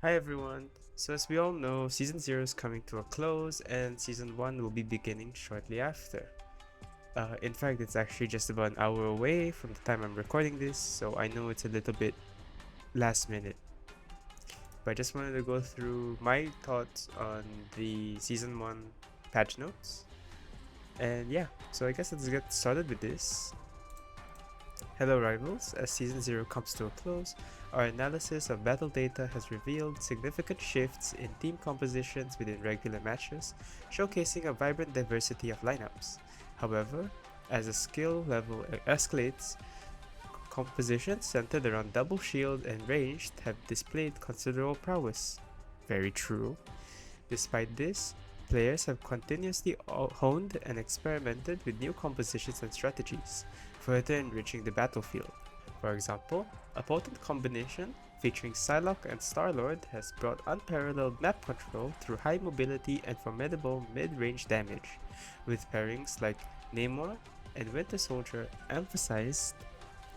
Hi everyone! So as we all know, Season 0 is coming to a close and Season 1 will be beginning shortly after. In fact, it's actually just about an hour away from the time I'm recording this, so I know it's a little bit last minute. But I just wanted to go through my thoughts on the Season 1 patch notes. And yeah, so I guess let's get started with this. Hello rivals, as Season 0 comes to a close, our analysis of battle data has revealed significant shifts in team compositions within regular matches, showcasing a vibrant diversity of lineups. However, as the skill level escalates, compositions centered around double shield and ranged have displayed considerable prowess. Very true. Despite this, players have continuously honed and experimented with new compositions and strategies, further enriching the battlefield. For example, a potent combination featuring Psylocke and Star-Lord has brought unparalleled map control through high mobility and formidable mid-range damage, with pairings like Namor and Winter Soldier emphasized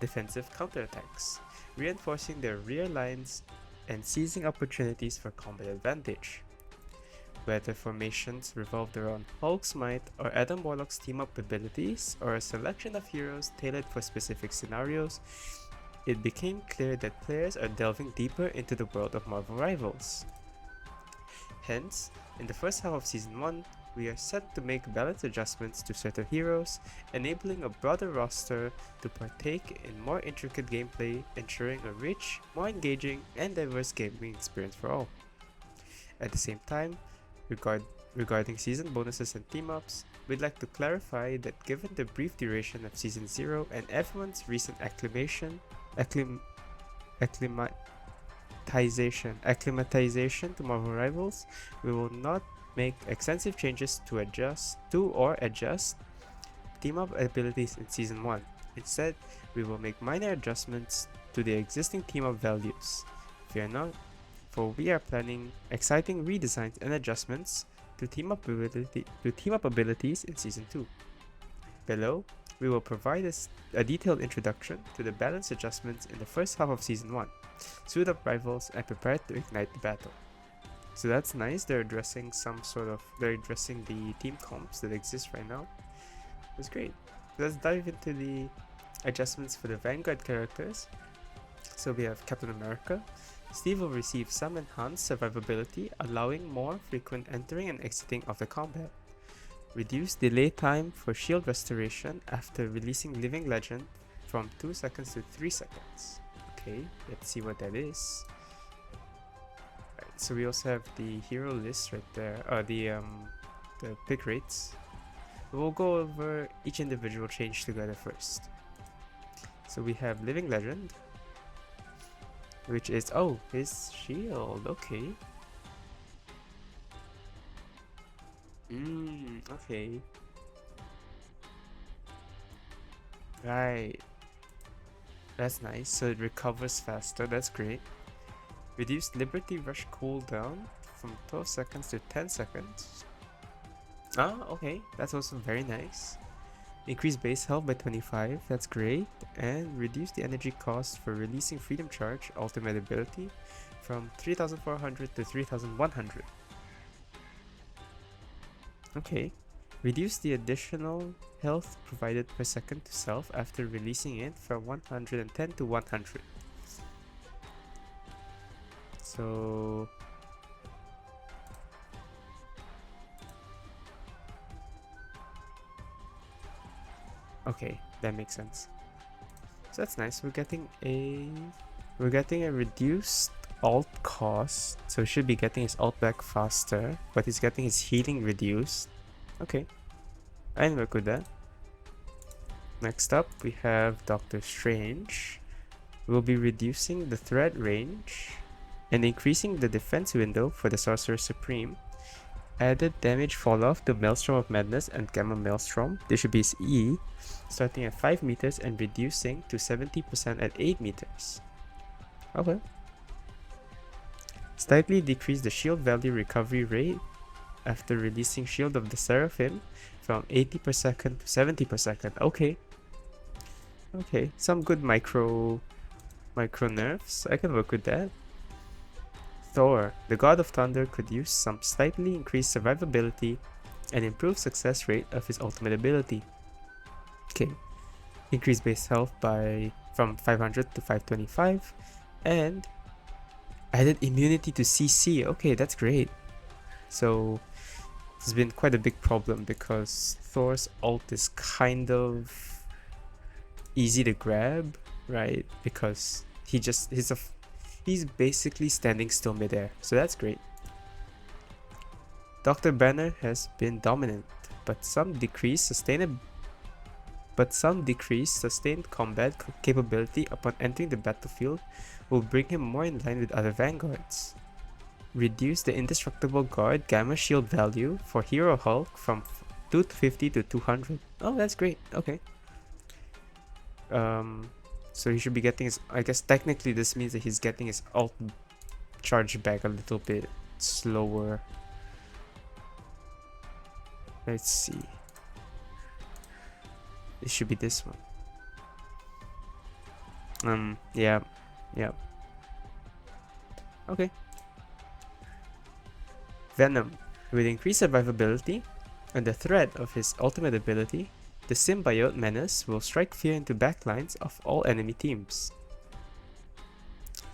defensive counterattacks, reinforcing their rear lines and seizing opportunities for combat advantage. Whether formations revolved around Hulk's might or Adam Warlock's team-up abilities, or a selection of heroes tailored for specific scenarios, it became clear that players are delving deeper into the world of Marvel Rivals. Hence, in the first half of Season 1, we are set to make balance adjustments to certain heroes, enabling a broader roster to partake in more intricate gameplay, ensuring a rich, more engaging, and diverse gaming experience for all. At the same time, regarding season bonuses and team-ups, we'd like to clarify that given the brief duration of Season 0 and everyone's recent acclimatization to Marvel Rivals, we will not make extensive changes to adjust team-up abilities in Season 1. Instead, we will make minor adjustments to the existing team-up values. Fear not, for we are planning exciting redesigns and adjustments to team-up abilities in Season 2. Below, we will provide a detailed introduction to the balance adjustments in the first half of Season 1, suit up rivals, and prepare to ignite the battle. So that's nice, they're addressing the team comps that exist right now. That's great. Let's dive into the adjustments for the Vanguard characters. So we have Captain America. Steve will receive some enhanced survivability, allowing more frequent entering and exiting of the combat. Reduce delay time for shield restoration after releasing Living Legend from 2 seconds to 3 seconds. Okay, let's see what that is. Right, so we also have the hero list right there, the pick rates. We'll go over each individual change together first. So we have Living Legend, which is, his shield, okay. Okay. Right. That's nice, so it recovers faster, that's great. Reduced Liberty Rush cooldown from 12 seconds to 10 seconds. Okay, that's also very nice. Increase base health by 25, that's great. And reduce the energy cost for releasing Freedom Charge ultimate ability from 3400 to 3100. Okay. Reduce the additional health provided per second to self after releasing it from 110 to 100. So okay, that makes sense. So that's nice. We're getting a reduced alt cost, so he should be getting his ult back faster, but he's getting his healing reduced. Okay, I can work with that. Next up, we have Doctor Strange. We'll be reducing the threat range and increasing the defense window for the Sorcerer Supreme. Added damage fall off to Maelstrom of Madness and Gamma Maelstrom. This should be his E, starting at 5 meters and reducing to 70% at 8 meters. Okay. Slightly decrease the shield value recovery rate after releasing Shield of the Seraphim from 80 per second to 70 per second. Okay. Some good micro nerfs. I can work with that. Thor, the god of thunder, could use some slightly increased survivability and improved success rate of his ultimate ability. Okay, increase base health by from 500 to 525 and added immunity to CC. Okay, that's great. So it's been quite a big problem because Thor's ult is kind of easy to grab, right? Because he's basically standing still midair, so that's great. Dr. Banner has been dominant, but some decreased sustained combat capability upon entering the battlefield will bring him more in line with other vanguards. Reduce the indestructible guard gamma shield value for Hero Hulk from 250 to 200. Oh, that's great. Okay. So he should be getting his, I guess technically this means that he's getting his ult charge back a little bit slower. Let's see. It should be this one. Yeah. Okay. Venom. With increased survivability and the threat of his ultimate ability, the symbiote menace will strike fear into backlines of all enemy teams.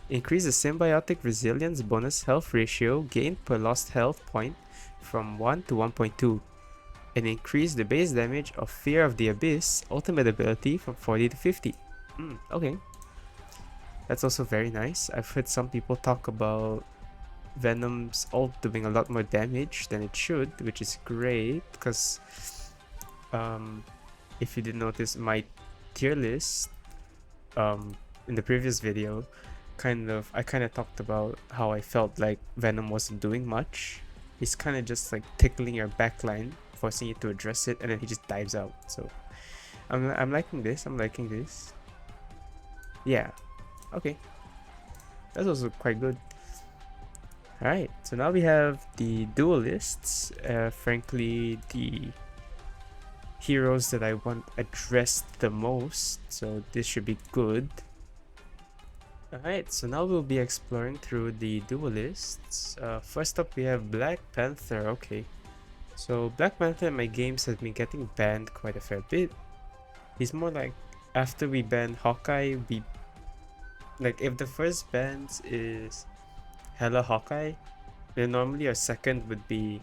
Increase the symbiotic resilience bonus health ratio gained per lost health point from 1 to 1.2, and increase the base damage of Fear of the Abyss ultimate ability from 40 to 50. Okay. That's also very nice. I've heard some people talk about Venom's ult doing a lot more damage than it should, which is great because if you did notice my tier list in the previous video, I kind of talked about how I felt like Venom wasn't doing much. He's kind of just like tickling your backline, forcing you to address it, and then he just dives out. So I'm liking this. Yeah. Okay. That's also quite good. Alright, so now we have the duelists. Frankly, the heroes that I want addressed the most, so this should be good. Alright, so now we'll be exploring through the duelists. First up, we have Black Panther. Okay, so Black Panther in my games has been getting banned quite a fair bit. He's more like, after we ban Hawkeye, like if the first bans is Hella Hawkeye, then normally our second would be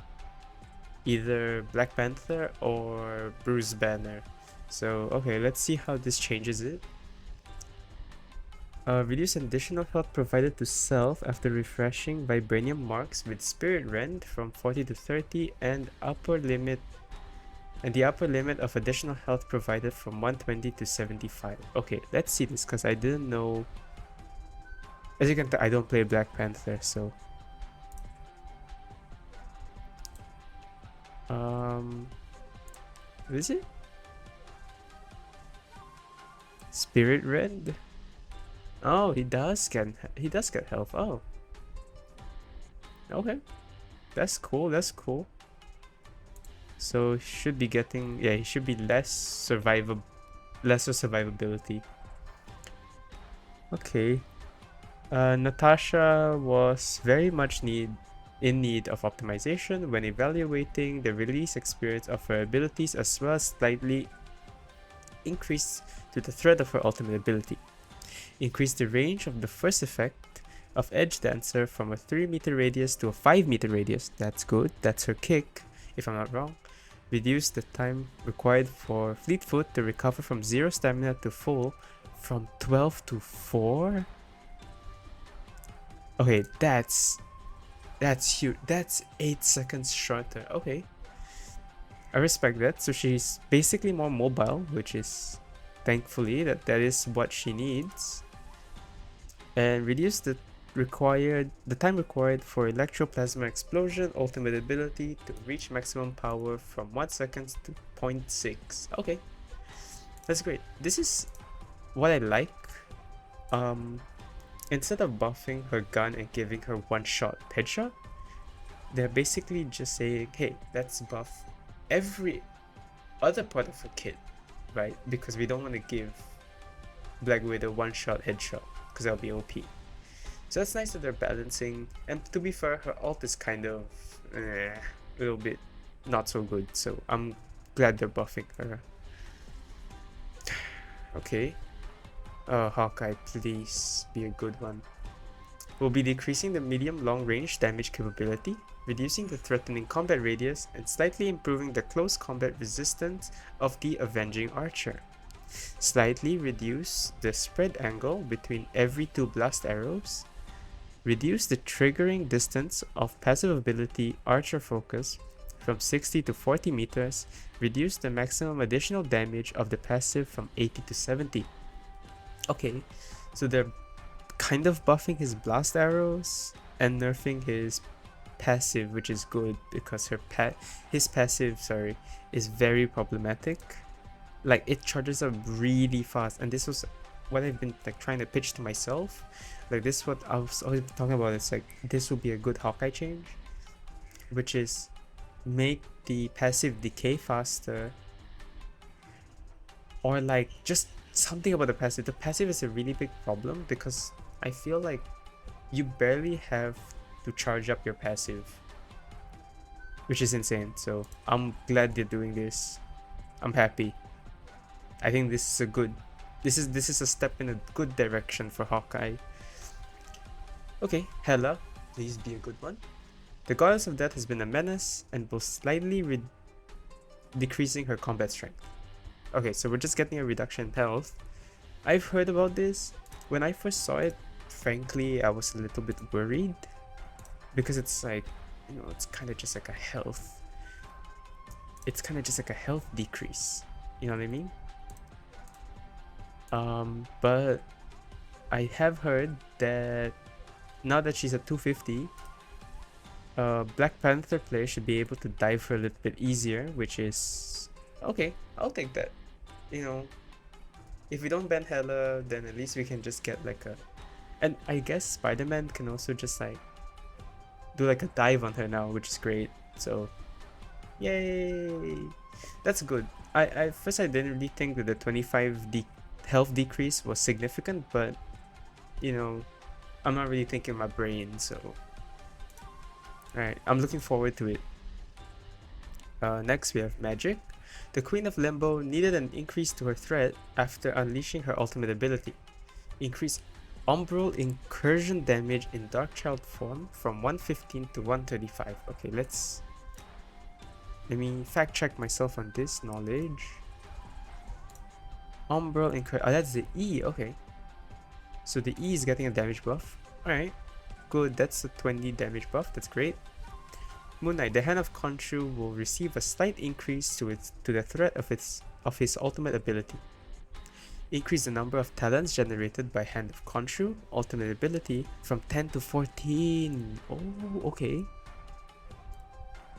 either Black Panther or Bruce Banner. So okay, let's see how this changes it. Reduce additional health provided to self after refreshing Vibranium marks with Spirit Rend from 40 to 30 and the upper limit of additional health provided from 120 to 75. Okay, let's see this because I didn't know. As you can tell, I don't play Black Panther, so what is it? Spirit Red? Oh, he does get health. Oh, okay, that's cool. So he should be getting, yeah, he should be lesser survivability. Okay. Natasha was very much in need of optimization when evaluating the release experience of her abilities, as well as slightly increase to the threat of her ultimate ability. Increase the range of the first effect of Edge Dancer from a 3-meter radius to a 5-meter radius. That's good. That's her kick, if I'm not wrong. Reduce the time required for Fleetfoot to recover from 0 stamina to full from 12 to 4. Okay, that's huge. That's 8 seconds shorter. Okay, I respect that. So she's basically more mobile, which is thankfully that is what she needs. And reduce the time required for Electroplasma Explosion ultimate ability to reach maximum power from 1 second to 0.6. Okay, that's great. This is what I like. Instead of buffing her gun and giving her one-shot headshot, they're basically just saying, hey, let's buff every other part of her kit, right? Because we don't want to give Black Widow one-shot headshot, because that'll be OP. So that's nice that they're balancing. And to be fair, her ult is kind of a little bit not so good. So I'm glad they're buffing her. Okay. Hawkeye, please be a good one. We'll be decreasing the medium-long range damage capability, reducing the threatening combat radius, and slightly improving the close combat resistance of the Avenging Archer. Slightly reduce the spread angle between every 2 blast arrows. Reduce the triggering distance of passive ability Archer Focus from 60 to 40 meters. Reduce the maximum additional damage of the passive from 80 to 70. Okay, so they're kind of buffing his blast arrows and nerfing his passive, which is good because his passive is very problematic. Like, it charges up really fast, and this was what I've been like trying to pitch to myself. Like, this is what I was always talking about. It's like, this will be a good Hawkeye change, which is make the passive decay faster, or like just something about the passive. The passive is a really big problem because I feel like you barely have to charge up your passive, which is insane. So I'm glad they're doing this. I'm happy. I think this is a good, this is a step in a good direction for Hawkeye. Okay, Hela, please be a good one. The Goddess of Death has been a menace and will slightly decreasing her combat strength. Okay, so we're just getting a reduction in health. I've heard about this. When I first saw it, frankly, I was a little bit worried because it's like, you know, it's kind of just like a health. It's kind of just like a health decrease. You know what I mean? But I have heard that now that she's at 250, Black Panther players should be able to dive her a little bit easier, which is okay. I'll take that. You know, if we don't ban Hela, then at least we can just get like a, and I guess Spider-Man can also just like do like a dive on her now, which is great. So yay, that's good. I first I didn't really think that the 25 health decrease was significant, but you know, I'm not really thinking my brain, so alright, I'm looking forward to it. Next we have Magic. The Queen of Limbo needed an increase to her threat after unleashing her ultimate ability. Increase Umbral incursion damage in Dark Child form from 115 to 135. Okay, let me fact check myself on this knowledge. Umbral incursion, oh, that's the E, okay. So the E is getting a damage buff. Alright, good, that's a 20 damage buff, that's great. Moon Knight, the Hand of Khonshu will receive a slight increase to the threat of his ultimate ability. Increase the number of talents generated by Hand of Khonshu ultimate ability from 10 to 14. Oh, okay.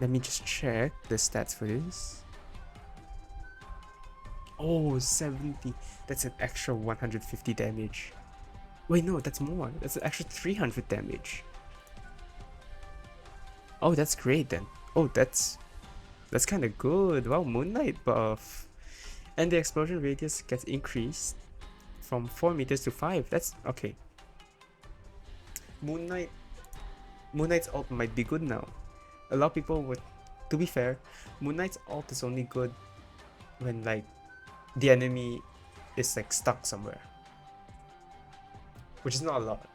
Let me just check the stats for this. Oh, 70. That's an extra 150 damage. Wait, no, that's more. That's an extra 300 damage. Oh, that's great then. Oh, that's kind of good. Wow, Moon Knight buff. And the explosion radius gets increased from 4 meters to 5. That's okay. Moon Knight's ult might be good now. A lot of people would, to be fair, Moon Knight's ult is only good when like the enemy is like stuck somewhere, which is not a lot.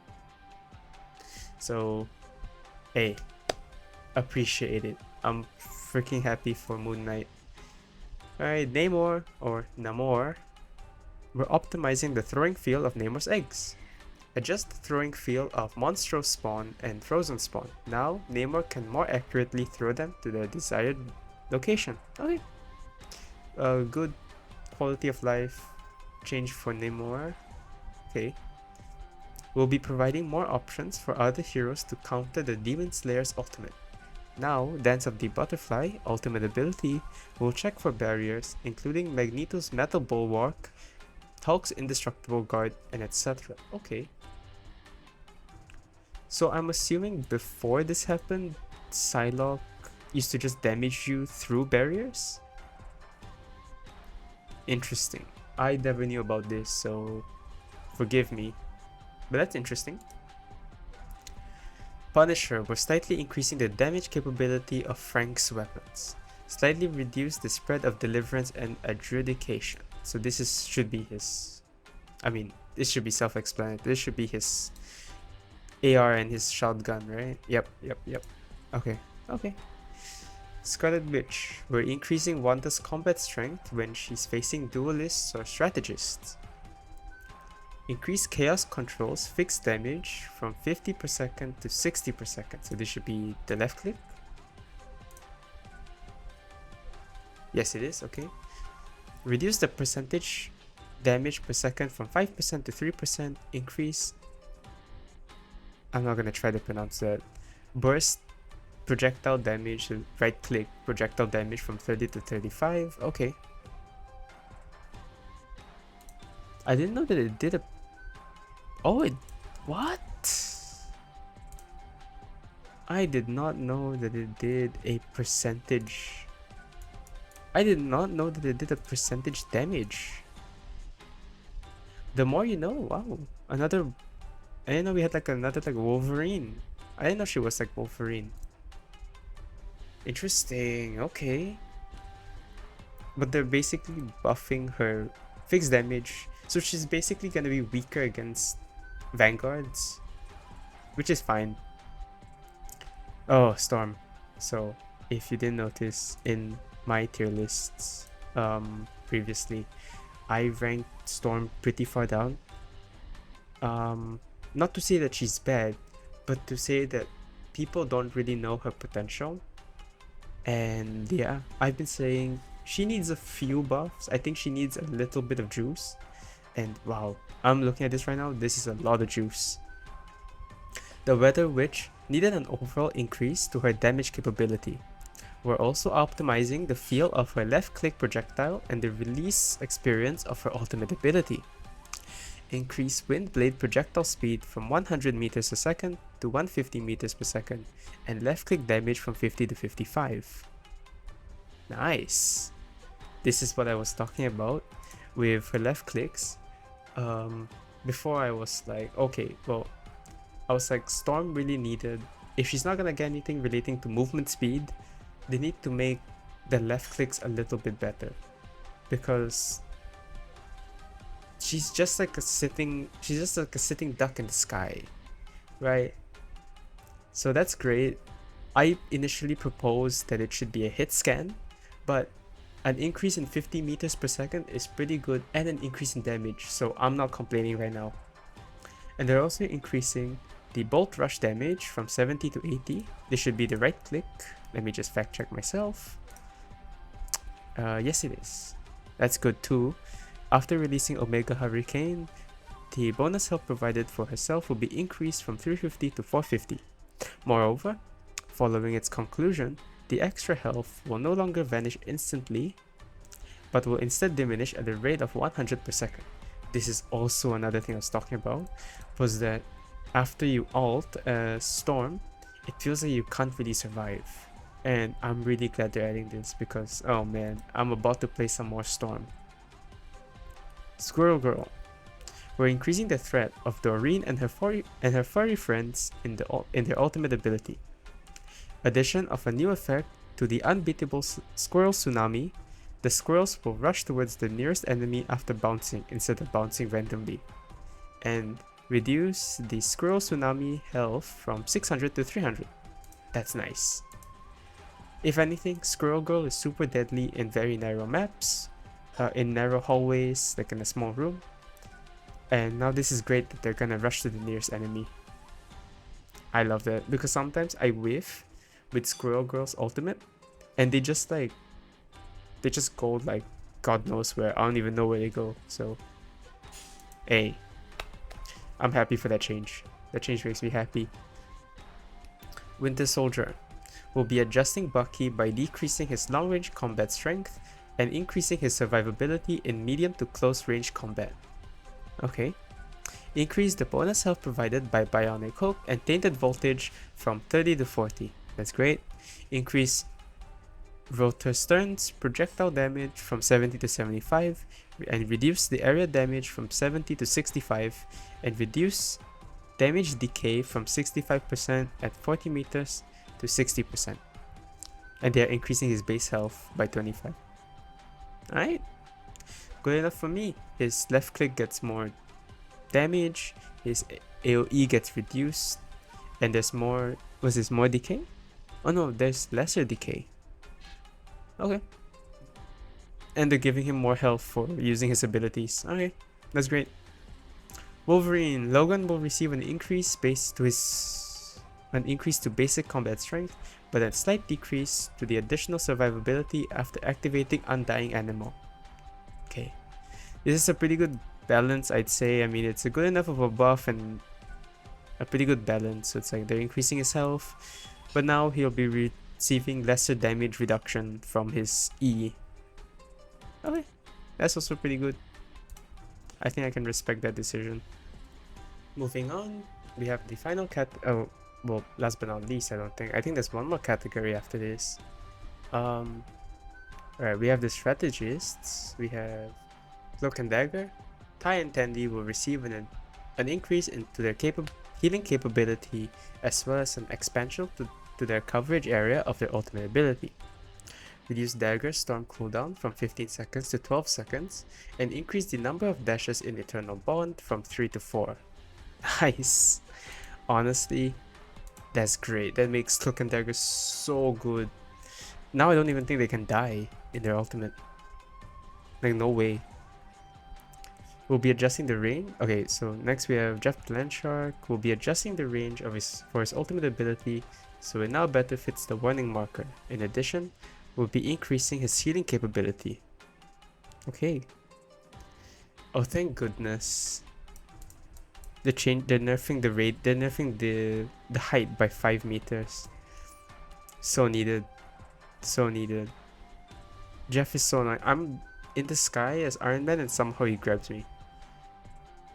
So, hey, appreciate it. I'm freaking happy for Moon Knight. Alright, Namor, or Namor. We're optimizing the throwing field of Namor's eggs. Adjust the throwing field of Monstro spawn and Frozen spawn. Now, Namor can more accurately throw them to their desired location. Okay. Good quality of life change for Namor. Okay. We'll be providing more options for other heroes to counter the Demon Slayer's ultimate. Now, Dance of the Butterfly ultimate ability will check for barriers, including Magneto's Metal Bulwark, Hulk's Indestructible Guard, and etc. Okay. So I'm assuming before this happened, Psylocke used to just damage you through barriers? Interesting. I never knew about this, so forgive me. But that's interesting. Punisher, we're slightly increasing the damage capability of Frank's weapons. Slightly reduce the spread of deliverance and adjudication. So this should be his, this should be self-explanatory. This should be his AR and his shotgun, right? Yep. Okay. Scarlet Witch, we're increasing Wanda's combat strength when she's facing duelists or strategists. Increase chaos controls fixed damage from 50 per second to 60 per second. So this should be the left click. Yes, it is. Okay. Reduce the percentage damage per second from 5% to 3%. Increase. I'm not gonna try to pronounce that. Burst projectile damage. Right click projectile damage from 30 to 35. Okay. I didn't know that it did a. Oh, what? I did not know that it did a percentage. I did not know that it did a percentage damage. The more you know. Wow. Another. I didn't know we had another Wolverine. I didn't know she was like Wolverine. Interesting. Okay. But they're basically buffing her fixed damage. So she's basically gonna be weaker against Vanguards, which is fine. Oh, Storm. So if you didn't notice, in my tier lists previously, I ranked Storm pretty far down. Not to say that she's bad, but to say that people don't really know her potential. And yeah, I've been saying she needs a few buffs. I think she needs a little bit of juice. And wow, I'm looking at this right now. This is a lot of juice. The Weather Witch needed an overall increase to her damage capability. We're also optimizing the feel of her left click projectile and the release experience of her ultimate ability. Increase wind blade projectile speed from 100 meters a second to 150 meters per second, and left click damage from 50 to 55. Nice. This is what I was talking about with her left clicks. Before I was like, okay, well, I was like, Storm really needed, if she's not gonna get anything relating to movement speed, they need to make the left clicks a little bit better, because she's just like a sitting duck in the sky, right? So that's great. I initially proposed that it should be a hit scan, but an increase in 50 meters per second is pretty good, and an increase in damage, so I'm not complaining right now. And they're also increasing the bolt rush damage from 70 to 80. This should be the right click. Let me just fact check myself. Yes, it is. That's good too. After releasing Omega Hurricane, the bonus health provided for herself will be increased from 350 to 450. Moreover, following its conclusion, the extra health will no longer vanish instantly, but will instead diminish at the rate of 100 per second. This is also another thing I was talking about, was that after you ult Storm, it feels like you can't really survive. And I'm really glad they're adding this, because oh man, I'm about to play some more Storm. Squirrel Girl. We're increasing the threat of Doreen and her furry friends in their ultimate ability. Addition of a new effect to the unbeatable Squirrel Tsunami. The squirrels will rush towards the nearest enemy after bouncing instead of bouncing randomly. And reduce the Squirrel Tsunami health from 600 to 300. That's nice. If anything, Squirrel Girl is super deadly in very narrow maps, in narrow hallways, like in a small room. And now this is great that they're gonna rush to the nearest enemy. I love that, because sometimes I whiff with Squirrel Girl's ultimate, and they just go like God knows where. I don't even know where they go. So hey, I'm happy for that change. That change makes me happy. Winter Soldier will be adjusting Bucky by decreasing his long-range combat strength and increasing his survivability in medium to close-range combat. Okay. Increase the bonus health provided by Bionic Hook and Tainted Voltage from 30 to 40. That's great. Increase Rotor Stern's projectile damage from 70 to 75, and reduce the area damage from 70 to 65, and reduce damage decay from 65% at 40 meters to 60%. And they are increasing his base health by 25. Alright, good enough for me. His left click gets more damage, his AoE gets reduced, and there's more. Was this more decay? Oh no, there's lesser decay. Okay. And they're giving him more health for using his abilities. Okay, that's great. Wolverine. Logan will receive an increase to basic combat strength, but a slight decrease to the additional survivability after activating Undying Animal. Okay. This is a pretty good balance, I'd say. I mean, it's a good enough of a buff and a pretty good balance. So it's like they're increasing his health, but now he'll be receiving lesser damage reduction from his E. Okay, that's also pretty good. I think I can respect that decision. Moving on, we have the final well, last but not least, I think there's one more category after this. Alright, we have the Strategists. We have Cloak and Dagger. Ty and Tandy will receive an increase into their healing capability, as well as an expansion to their coverage area of their ultimate ability. Reduce Dagger's storm cooldown from 15 seconds to 12 seconds, and increase the number of dashes in Eternal Bond from 3 to 4. Nice! Honestly, that's great. That makes Cloak and Dagger so good. Now I don't even think they can die in their ultimate. Like, no way. We'll be adjusting the range. Okay, so next we have Jeff Landshark. Will be adjusting the range of for his ultimate ability, so it now better fits the warning marker. In addition, we'll be increasing his healing capability. Okay. Oh, thank goodness. They're nerfing the rate. They're nerfing the height by 5 meters. So needed. So needed. Jeff is so annoying. I'm in the sky as Iron Man and somehow he grabs me.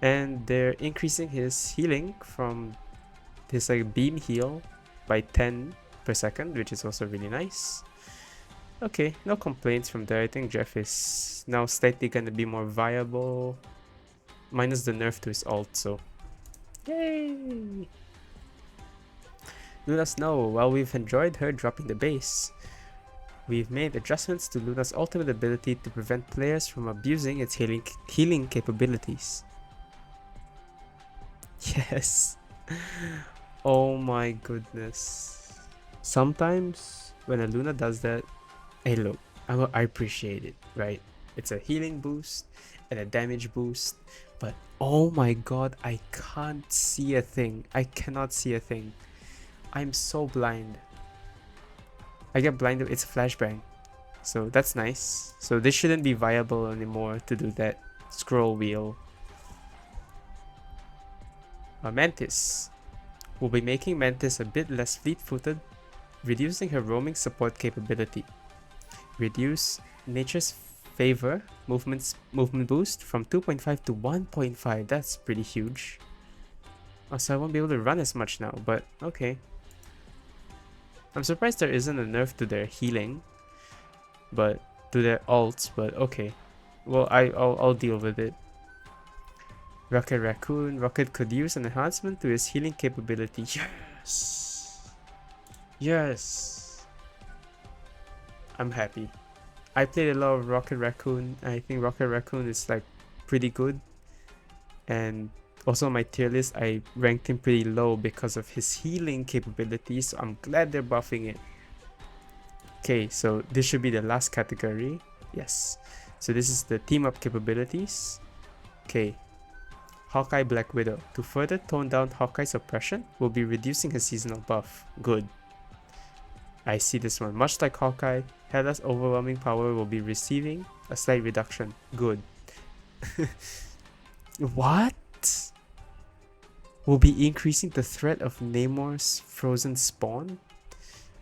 And they're increasing his healing from his like beam heal by 10 per second, which is also really nice. Okay, no complaints from there. I think Jeff is now slightly gonna be more viable. Minus the nerf to his ult, so yay! Luna Snow. While we've enjoyed her dropping the base, we've made adjustments to Luna's ultimate ability to prevent players from abusing its healing capabilities. Yes. Oh my goodness. Sometimes when a Luna does that, hey look, I appreciate it, right? It's a healing boost and a damage boost, but oh my god, I can't see a thing. I cannot see a thing. I'm so blind. I get blinded. It's a flashbang, so that's nice. So this shouldn't be viable anymore to do that scroll wheel. Mantis. We'll be making Mantis a bit less fleet-footed, reducing her roaming support capability. Reduce Nature's Favor movement boost from 2.5 to 1.5. That's pretty huge. So I won't be able to run as much now, but okay. I'm surprised there isn't a nerf to their healing, but to their ults, but okay. Well, I'll deal with it. Rocket Raccoon. Rocket could use an enhancement to his healing capability. Yes! Yes! I'm happy. I played a lot of Rocket Raccoon. I think Rocket Raccoon is like pretty good. And also on my tier list, I ranked him pretty low because of his healing capabilities. So I'm glad they're buffing it. Okay, so this should be the last category. Yes. So this is the team up capabilities. Okay. Hawkeye Black Widow. To further tone down Hawkeye's oppression, we'll be reducing his seasonal buff. Good. I see this one. Much like Hawkeye, Hela's overwhelming power will be receiving a slight reduction. Good. What? Will be increasing the threat of Namor's frozen spawn.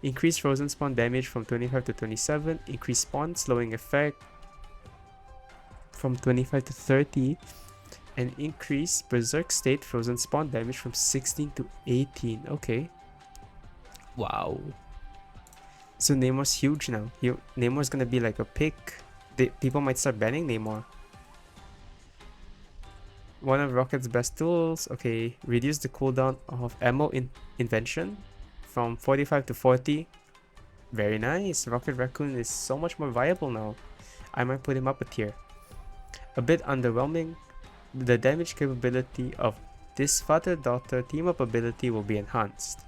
Increase frozen spawn damage from 25 to 27. Increase spawn slowing effect from 25 to 30. And increase Berserk State frozen spawn damage from 16 to 18. Okay. Wow. So Namor's huge now. Namor's gonna be like a pick. People might start banning Namor. One of Rocket's best tools. Okay, reduce the cooldown of ammo invention from 45 to 40. Very nice. Rocket Raccoon is so much more viable now. I might put him up a tier. A bit underwhelming. The damage capability of this father-daughter team-up ability will be enhanced.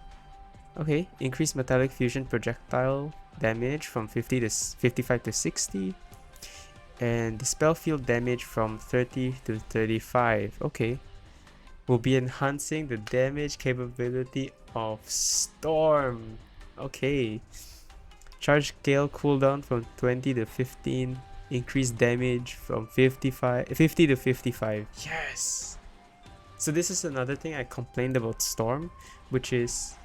Okay, increase metallic fusion projectile damage from 50 to 55 to 60. And dispel field damage from 30 to 35. Okay. We'll be enhancing the damage capability of Storm. Okay. Charge Gale cooldown from 20 to 15. Increase damage from 50 to 55. Yes! So this is another thing I complained about Storm, which is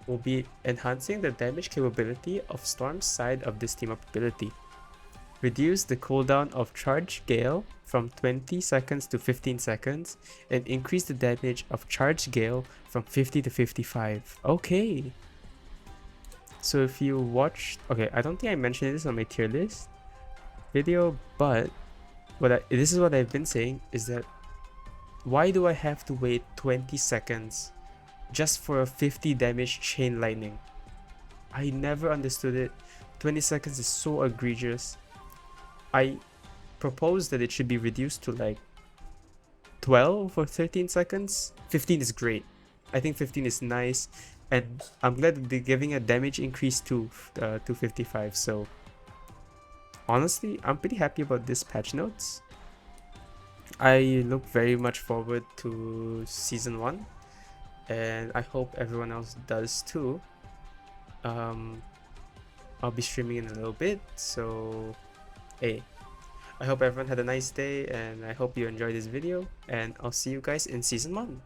we'll be enhancing the damage capability of Storm's side of this team up ability. Reduce the cooldown of Charge Gale from 20 seconds to 15 seconds and increase the damage of Charge Gale from 50 to 55. Okay. So if you watched, okay, I don't think I mentioned this on my tier list video, but this is what I've been saying is that why do I have to wait 20 seconds just for a 50 damage chain lightning? I never understood it. 20 seconds is so egregious. I propose that it should be reduced to like 12 or 13 seconds. 15 is great. I think 15 is nice, and I'm glad that they're giving a damage increase to 55. So honestly, I'm pretty happy about this patch notes. I look very much forward to season 1, and I hope everyone else does too. I'll be streaming in a little bit, so hey, I hope everyone had a nice day, and I hope you enjoyed this video, and I'll see you guys in season 1.